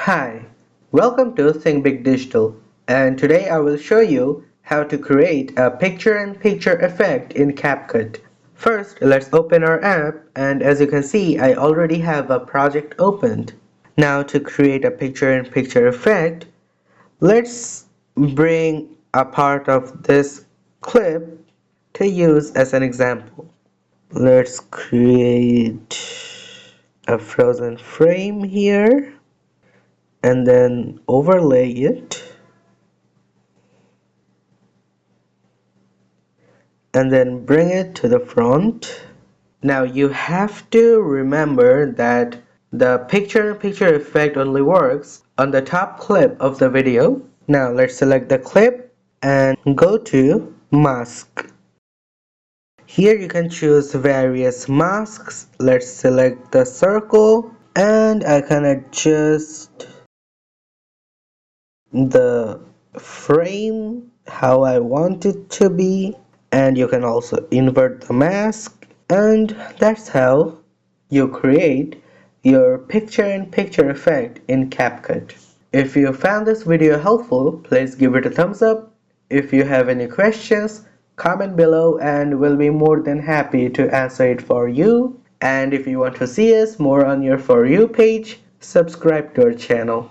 Hi, welcome to Think Big Digital, and today I will show you how to create a picture-in-picture effect in CapCut. First, let's open our app, and as you can see, I already have a project opened. Now to create a picture-in-picture effect, let's bring a part of this clip to use as an example. Let's create a frozen frame here and then overlay it and then bring it to the front. Now you have to remember that the picture-in-picture effect only works on the top clip of the video. Now let's select the clip and go to mask. Here you can choose various masks. Let's select the circle and I can adjust the frame how I want it to be, and you can also invert the mask, and that's how you create your picture-in-picture effect in CapCut. If you found this video helpful, please give it a thumbs up. If you have any questions, comment below and we'll be more than happy to answer it for you. And if you want to see us more on your For You page, subscribe to our channel.